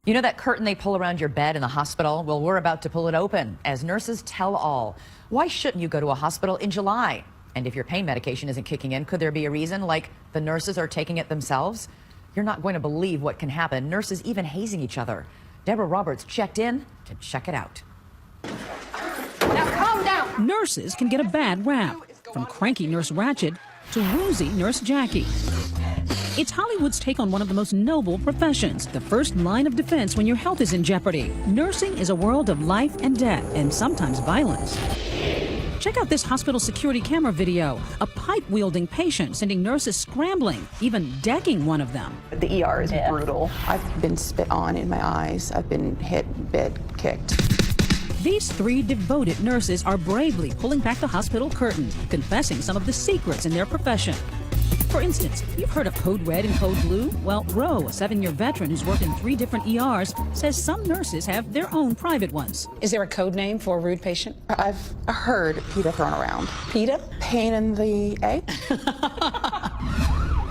You know that curtain they pull around your bed in the hospital? Well, we're about to pull it open as nurses tell all. Why shouldn't you go to a hospital in July? And if your pain medication isn't kicking in, could there be a reason, like the nurses are taking it themselves? You're not going to believe what can happen. Nurses even hazing each other. Deborah Roberts checked in to check it out. Now calm down. Nurses can get a bad rap, from cranky Nurse Ratched to woozy Nurse Jackie. It's Hollywood's take on one of the most noble professions, the first line of defense when your health is in jeopardy. Nursing is a world of life and death, and sometimes violence. Check out this hospital security camera video. A pipe-wielding patient sending nurses scrambling, even decking one of them. The ER is brutal. I've been spit on in my eyes. I've been hit, bit, kicked. These three devoted nurses are bravely pulling back the hospital curtain, confessing some of the secrets in their profession. For instance, you've heard of Code Red and Code Blue? Well, Roe, a 7-year veteran who's worked in 3 different ERs, says some nurses have their own private ones. Is there a code name for a rude patient? I've heard PETA thrown around. PETA? Pain in the egg?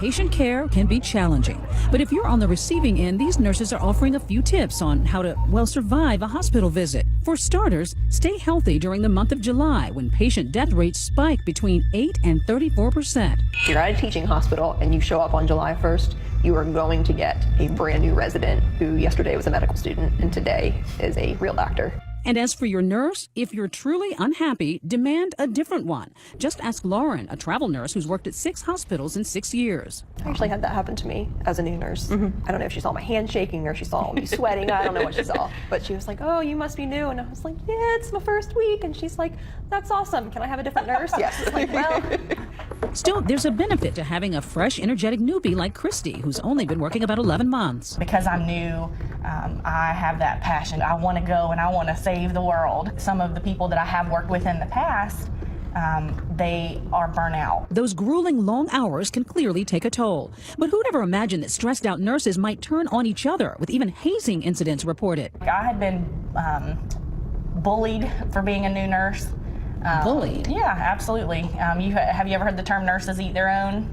Patient care can be challenging, but if you're on the receiving end, these nurses are offering a few tips on how to, well, survive a hospital visit. For starters, stay healthy during the month of July when patient death rates spike between 8 and 34%. If you're at a teaching hospital and you show up on July 1st, you are going to get a brand new resident who yesterday was a medical student and today is a real doctor. And as for your nurse, if you're truly unhappy, demand a different one. Just ask Lauren, a travel nurse who's worked at 6 hospitals in 6 years. I actually had that happen to me as a new nurse. I don't know if she saw my hand shaking or she saw me sweating. I don't know what she saw. But she was like, "Oh, you must be new." And I was like, "Yeah, it's my first week." And she's like, "That's awesome. Can I have a different nurse?" Yes. I was like, well. Still, there's a benefit to having a fresh, energetic newbie like Christy, who's only been working about 11 months. Because I'm new, I have that passion. I want to go and I want to save the world. Some of the people that I have worked with in the past, they are burnt out. Those grueling long hours can clearly take a toll. But who'd ever imagine that stressed out nurses might turn on each other, with even hazing incidents reported? I had been bullied for being a new nurse. Bullied? Yeah, absolutely. Have you ever heard the term nurses eat their own?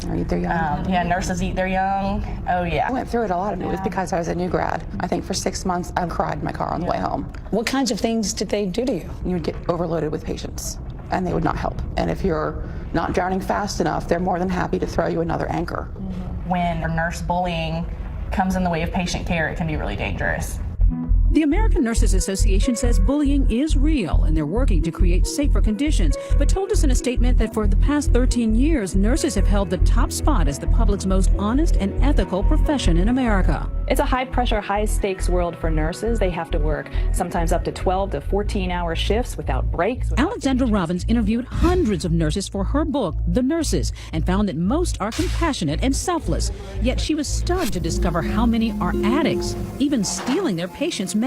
Or eat their young. Yeah, nurses eat their young. Oh, yeah. I went through it a lot, and it was because I was a new grad. I think for 6 months, I cried in my car on the way home. What kinds of things did they do to you? You would get overloaded with patients, and they would not help. And if you're not drowning fast enough, they're more than happy to throw you another anchor. When nurse bullying comes in the way of patient care, it can be really dangerous. The American Nurses Association says bullying is real and they're working to create safer conditions, but told us in a statement that for the past 13 years, nurses have held the top spot as the public's most honest and ethical profession in America. It's a high-pressure, high-stakes world for nurses. They have to work sometimes up to 12 to 14-hour shifts without breaks. Alexandra Robbins interviewed hundreds of nurses for her book, The Nurses, and found that most are compassionate and selfless. Yet she was stunned to discover how many are addicts, even stealing their patients' meds.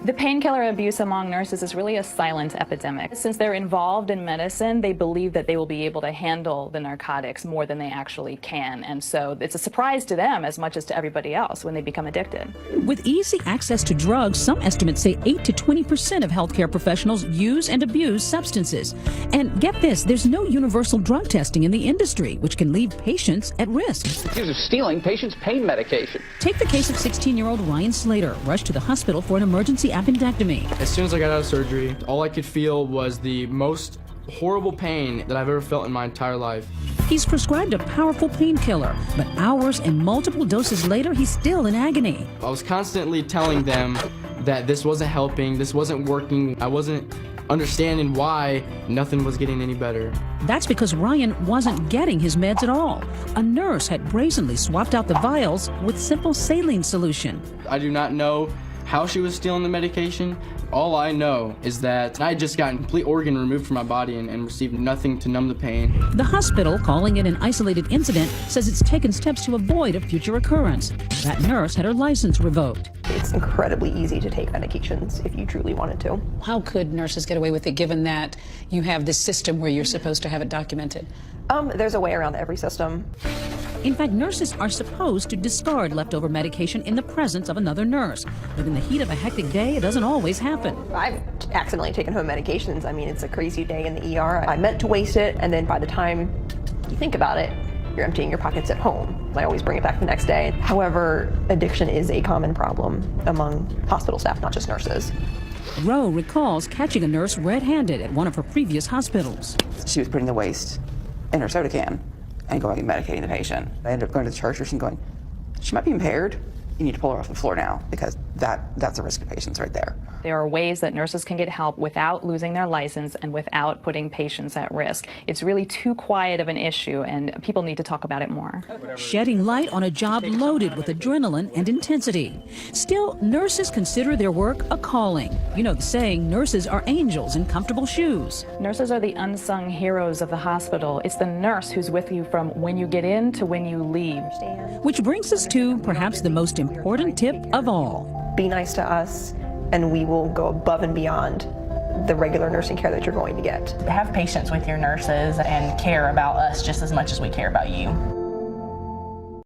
The painkiller abuse among nurses is really a silent epidemic. Since they're involved in medicine, they believe that they will be able to handle the narcotics more than they actually can. And so it's a surprise to them as much as to everybody else when they become addicted. With easy access to drugs, some estimates say 8 to 20% of healthcare professionals use and abuse substances. And get this, there's no universal drug testing in the industry, which can leave patients at risk. Accused of stealing patients' pain medication. Take the case of 16-year-old Ryan Slater, rushed to the hospital for an emergency appendectomy. As soon as I got out of surgery, all I could feel was the most horrible pain that I've ever felt in my entire life. He's prescribed a powerful painkiller, but hours and multiple doses later, he's still in agony. I was constantly telling them that this wasn't helping, this wasn't working. I wasn't understanding why nothing was getting any better. That's because Ryan wasn't getting his meds at all. A nurse had brazenly swapped out the vials with simple saline solution. I do not know how she was stealing the medication. All I know is that I had just gotten complete organ removed from my body and received nothing to numb the pain. The hospital, calling it an isolated incident, says it's taken steps to avoid a future occurrence. That nurse had her license revoked. It's incredibly easy to take medications if you truly wanted to. How could nurses get away with it given that you have this system where you're supposed to have it documented? There's a way around every system. In fact, nurses are supposed to discard leftover medication in the presence of another nurse. But in the heat of a hectic day, it doesn't always happen. I've accidentally taken home medications. I mean, it's a crazy day in the ER. I meant to waste it, and then by the time you think about it, You're emptying your pockets at home. I always bring it back the next day. However, addiction is a common problem among hospital staff, not just nurses. Roe recalls catching a nurse red-handed at one of her previous hospitals. She was putting the waste in her soda can and going and medicating the patient. I ended up going to the charge nurse and going, she might be impaired. You need to pull her off the floor now, because that's a risk to patients right there. There are ways that nurses can get help without losing their license and without putting patients at risk. It's really too quiet of an issue, and people need to talk about it more. Shedding light on a job loaded with adrenaline and intensity. Still, nurses consider their work a calling. You know the saying, nurses are angels in comfortable shoes. Nurses are the unsung heroes of the hospital. It's the nurse who's with you from when you get in to when you leave. Which brings us to perhaps the most important tip of all. Be nice to us, and we will go above and beyond the regular nursing care that you're going to get. Have patience with your nurses and care about us just as much as we care about you.